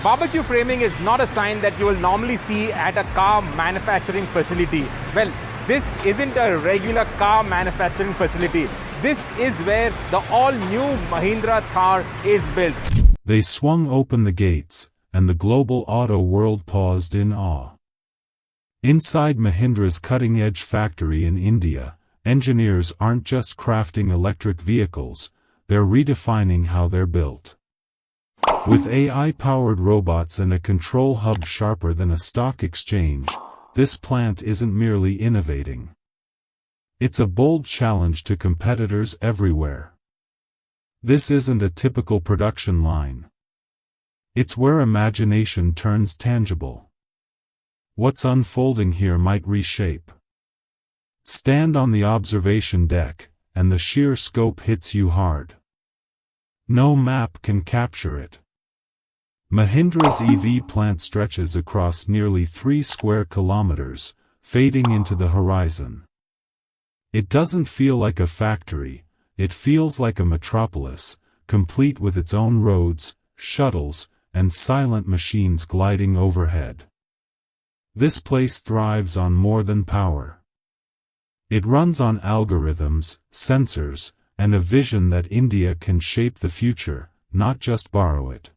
Barbecue framing is not a sign that you will normally see at a car manufacturing facility. Well, this isn't a regular car manufacturing facility. This is where the all-new Mahindra Thar is built. They swung open the gates, and the global auto world paused in awe. Inside Mahindra's cutting-edge factory in India, engineers aren't just crafting electric vehicles, they're redefining how they're built. With AI-powered robots and a control hub sharper than a stock exchange, this plant isn't merely innovating. It's a bold challenge to competitors everywhere. This isn't a typical production line. It's where imagination turns tangible. What's unfolding here might reshape. Stand on the observation deck, and the sheer scope hits you hard. No map can capture it. Mahindra's EV plant stretches across nearly 3 square kilometers, fading into the horizon. It doesn't feel like a factory, it feels like a metropolis, complete with its own roads, shuttles, and silent machines gliding overhead. This place thrives on more than power. It runs on algorithms, sensors, and a vision that India can shape the future, not just borrow it.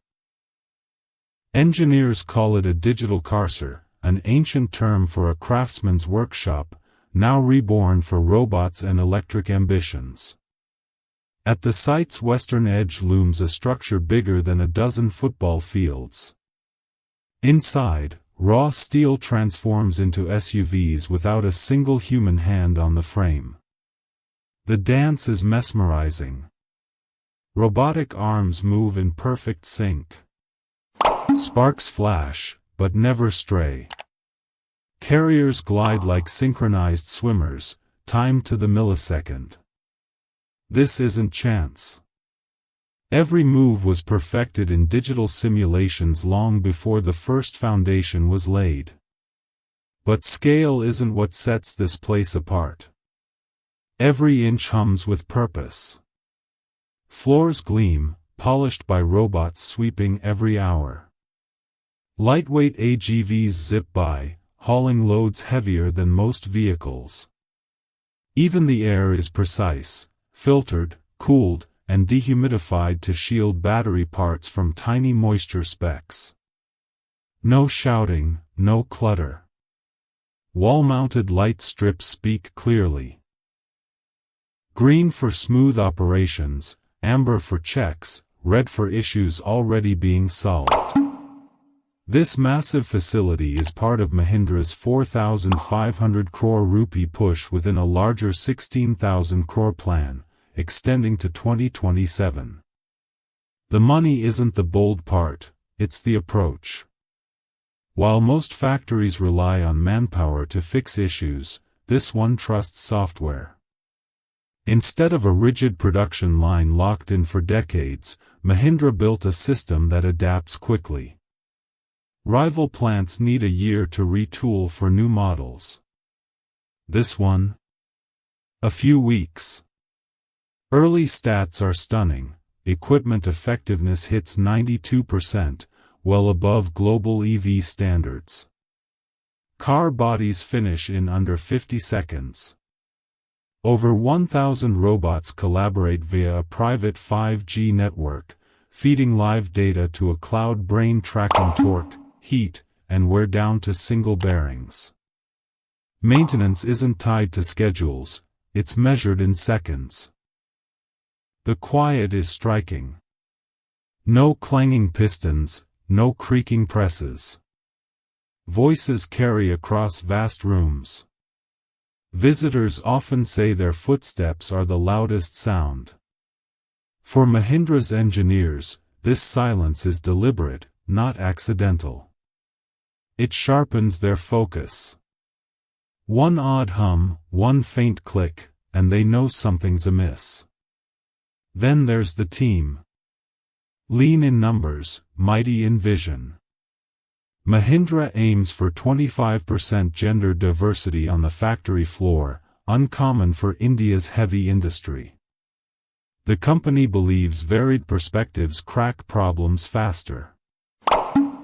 Engineers call it a digital cursor, an ancient term for a craftsman's workshop, now reborn for robots and electric ambitions. At the site's western edge looms a structure bigger than a dozen football fields. Inside, raw steel transforms into SUVs without a single human hand on the frame. The dance is mesmerizing. Robotic arms move in perfect sync. Sparks flash, but never stray. Carriers glide like synchronized swimmers, timed to the millisecond. This isn't chance. Every move was perfected in digital simulations long before the first foundation was laid. But scale isn't what sets this place apart. Every inch hums with purpose. Floors gleam, polished by robots sweeping every hour. Lightweight AGVs zip by, hauling loads heavier than most vehicles. Even the air is precise, filtered, cooled, and dehumidified to shield battery parts from tiny moisture specks. No shouting, no clutter. Wall-mounted light strips speak clearly. Green for smooth operations, amber for checks, red for issues already being solved. This massive facility is part of Mahindra's 4,500 crore rupee push within a larger 16,000 crore plan, extending to 2027. The money isn't the bold part, it's the approach. While most factories rely on manpower to fix issues, this one trusts software. Instead of a rigid production line locked in for decades, Mahindra built a system that adapts quickly. Rival plants need a year to retool for new models. This one? A few weeks. Early stats are stunning. Equipment effectiveness hits 92%, well above global EV standards. Car bodies finish in under 50 seconds. Over 1,000 robots collaborate via a private 5G network, feeding live data to a cloud brain tracking torque, heat, and wear down to single bearings. Maintenance isn't tied to schedules, it's measured in seconds. The quiet is striking. No clanging pistons, no creaking presses. Voices carry across vast rooms. Visitors often say their footsteps are the loudest sound. For Mahindra's engineers, this silence is deliberate, not accidental. It sharpens their focus. One odd hum, one faint click, and they know something's amiss. Then there's the team. Lean in numbers, mighty in vision. Mahindra aims for 25% gender diversity on the factory floor, uncommon for India's heavy industry. The company believes varied perspectives crack problems faster.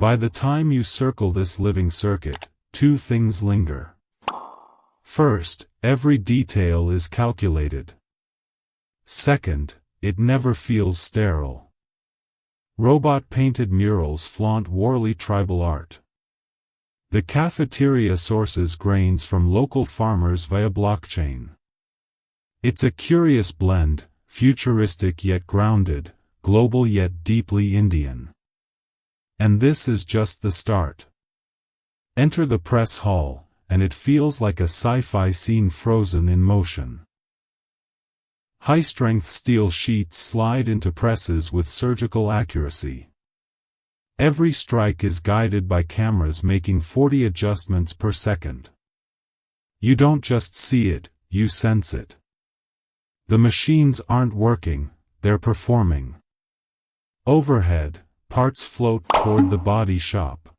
By the time you circle this living circuit, two things linger. First, every detail is calculated. Second, it never feels sterile. Robot-painted murals flaunt Worley tribal art. The cafeteria sources grains from local farmers via blockchain. It's a curious blend, futuristic yet grounded, global yet deeply Indian. And this is just the start. Enter the press hall, and it feels like a sci-fi scene frozen in motion. High-strength steel sheets slide into presses with surgical accuracy. Every strike is guided by cameras making 40 adjustments per second. You don't just see it, you sense it. The machines aren't working, they're performing. Overhead, parts float toward the body shop.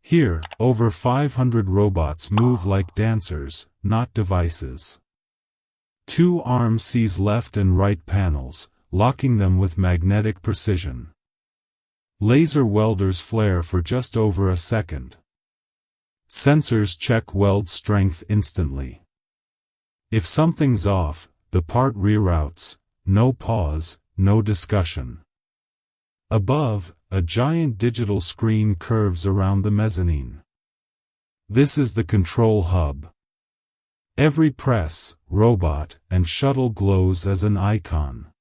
Here, over 500 robots move like dancers, not devices. Two arms seize left and right panels, locking them with magnetic precision. Laser welders flare for just over a second. Sensors check weld strength instantly. If something's off, the part reroutes, no pause, no discussion. Above, a giant digital screen curves around the mezzanine. This is the control hub. Every press, robot, and shuttle glows as an icon.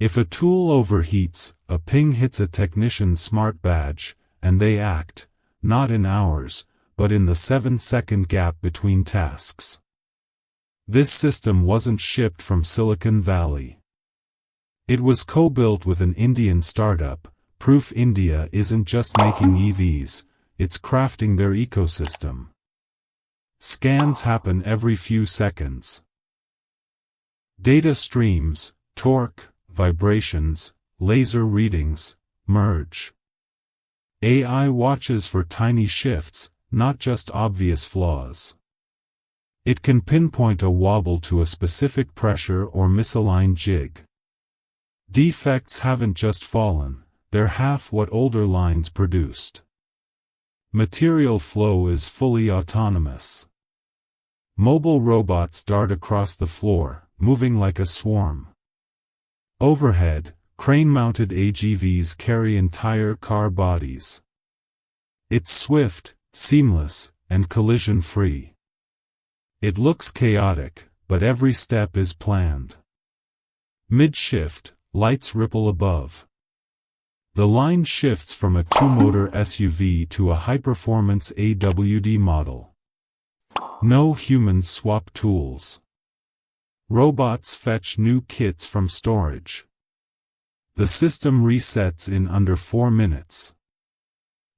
If a tool overheats, a ping hits a technician's smart badge, and they act, not in hours, but in the 7-second gap between tasks. This system wasn't shipped from Silicon Valley. It was co-built with an Indian startup. Proof India isn't just making EVs, it's crafting their ecosystem. Scans happen every few seconds. Data streams, torque, vibrations, laser readings, merge. AI watches for tiny shifts, not just obvious flaws. It can pinpoint a wobble to a specific pressure or misaligned jig. Defects haven't just fallen, they're half what older lines produced. Material flow is fully autonomous. Mobile robots dart across the floor, moving like a swarm. Overhead, crane-mounted AGVs carry entire car bodies. It's swift, seamless, and collision-free. It looks chaotic, but every step is planned. Mid-shift, lights ripple above. The line shifts from a two-motor SUV to a high-performance AWD model. No humans swap tools. Robots fetch new kits from storage. The system resets in under 4 minutes.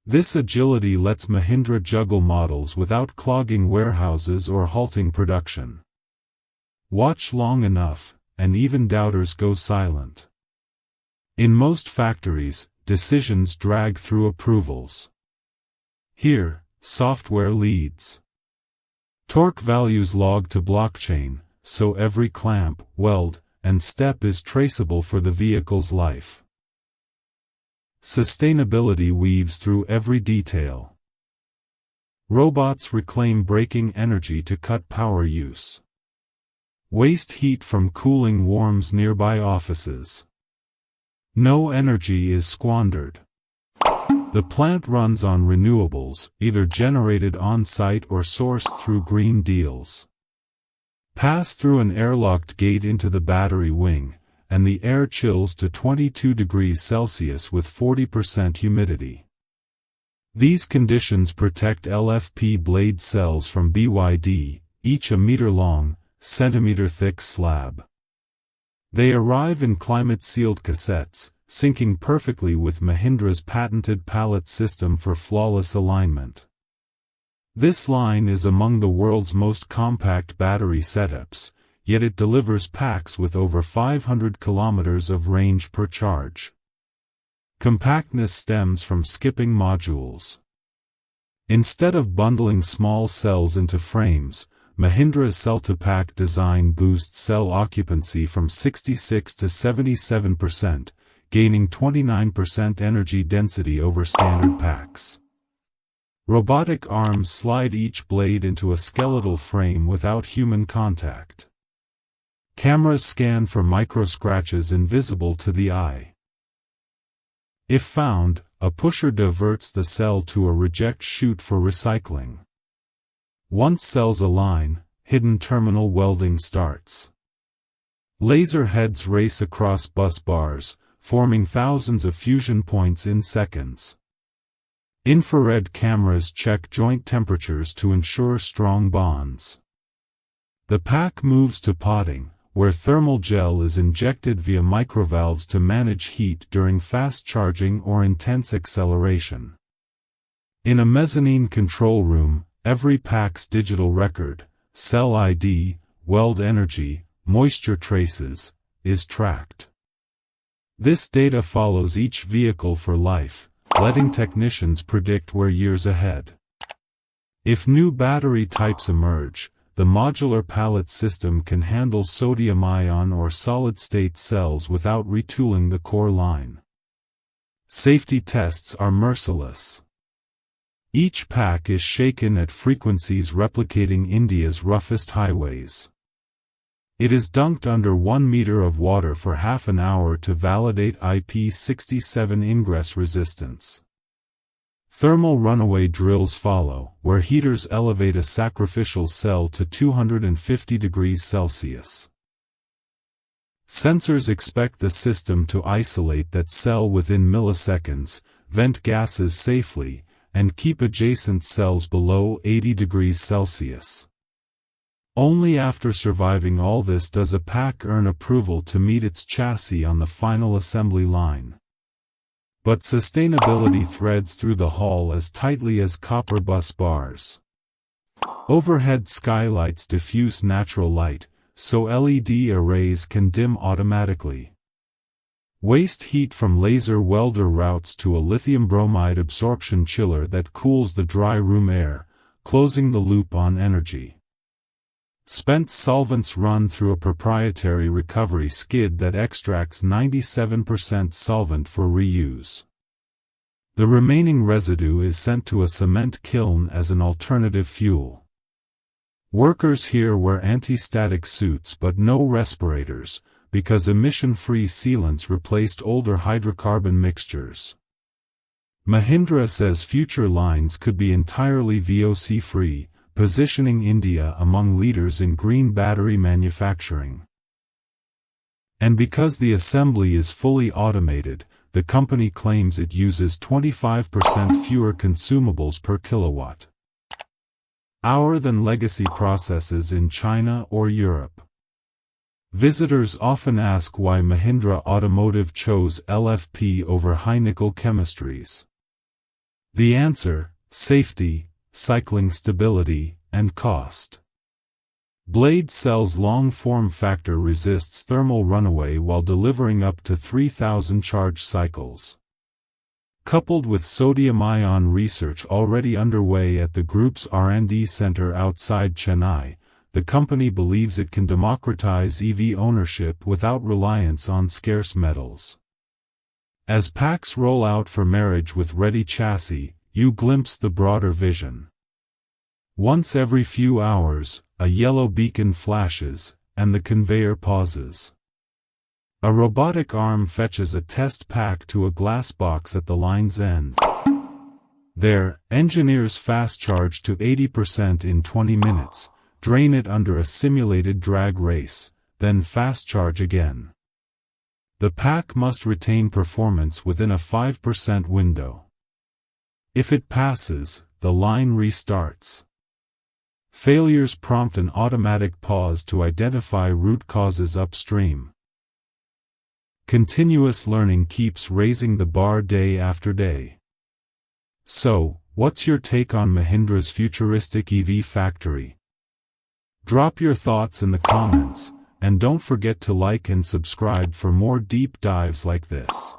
This agility lets Mahindra juggle models without clogging warehouses or halting production. Watch long enough, and even doubters go silent. In most factories, decisions drag through approvals. Here, software leads. Torque values log to blockchain, so every clamp, weld, and step is traceable for the vehicle's life. Sustainability weaves through every detail. Robots reclaim braking energy to cut power use. Waste heat from cooling warms nearby offices. No energy is squandered. The plant runs on renewables, either generated on-site or sourced through green deals. Pass through an airlocked gate into the battery wing, and the air chills to 22 degrees Celsius with 40% humidity. These conditions protect LFP blade cells from BYD, each a meter-long, centimeter-thick slab. They arrive in climate-sealed cassettes, syncing perfectly with Mahindra's patented pallet system for flawless alignment. This line is among the world's most compact battery setups, yet it delivers packs with over 500 kilometers of range per charge. Compactness stems from skipping modules. Instead of bundling small cells into frames, Mahindra's cell-to-pack design boosts cell occupancy from 66 to 77%, gaining 29% energy density over standard packs. Robotic arms slide each blade into a skeletal frame without human contact. Cameras scan for micro-scratches invisible to the eye. If found, a pusher diverts the cell to a reject chute for recycling. Once cells align, hidden terminal welding starts. Laser heads race across bus bars, forming thousands of fusion points in seconds. Infrared cameras check joint temperatures to ensure strong bonds. The pack moves to potting, where thermal gel is injected via microvalves to manage heat during fast charging or intense acceleration. In a mezzanine control room, every pack's digital record, cell ID, weld energy, moisture traces, is tracked. This data follows each vehicle for life, letting technicians predict where years ahead. If new battery types emerge, the modular pallet system can handle sodium-ion or solid-state cells without retooling the core line. Safety tests are merciless. Each pack is shaken at frequencies replicating India's roughest highways. It is dunked under 1 meter of water for half an hour to validate IP67 ingress resistance. Thermal runaway drills follow, where heaters elevate a sacrificial cell to 250 degrees Celsius. Sensors expect the system to isolate that cell within milliseconds, vent gases safely, and keep adjacent cells below 80 degrees Celsius. Only after surviving all this does a pack earn approval to meet its chassis on the final assembly line. But sustainability threads through the hull as tightly as copper bus bars. Overhead skylights diffuse natural light, so LED arrays can dim automatically. Waste heat from laser welder routes to a lithium bromide absorption chiller that cools the dry room air, closing the loop on energy. Spent solvents run through a proprietary recovery skid that extracts 97% solvent for reuse. The remaining residue is sent to a cement kiln as an alternative fuel. Workers here wear anti-static suits but no respirators, because emission-free sealants replaced older hydrocarbon mixtures. Mahindra says future lines could be entirely VOC-free, positioning India among leaders in green battery manufacturing. And because the assembly is fully automated, the company claims it uses 25% fewer consumables per kilowatt hour than legacy processes in China or Europe. Visitors often ask why Mahindra Automotive chose LFP over high-nickel chemistries. The answer: safety, cycling stability, and cost. Blade cell's long form factor resists thermal runaway while delivering up to 3,000 charge cycles. Coupled with sodium-ion research already underway at the group's R&D center outside Chennai, the company believes it can democratize EV ownership without reliance on scarce metals. As packs roll out for marriage with ready chassis, you glimpse the broader vision. Once every few hours, a yellow beacon flashes, and the conveyor pauses. A robotic arm fetches a test pack to a glass box at the line's end. There, engineers fast charge to 80% in 20 minutes, drain it under a simulated drag race, then fast charge again. The pack must retain performance within a 5% window. If it passes, the line restarts. Failures prompt an automatic pause to identify root causes upstream. Continuous learning keeps raising the bar day after day. So, what's your take on Mahindra's futuristic EV factory? Drop your thoughts in the comments, and don't forget to like and subscribe for more deep dives like this.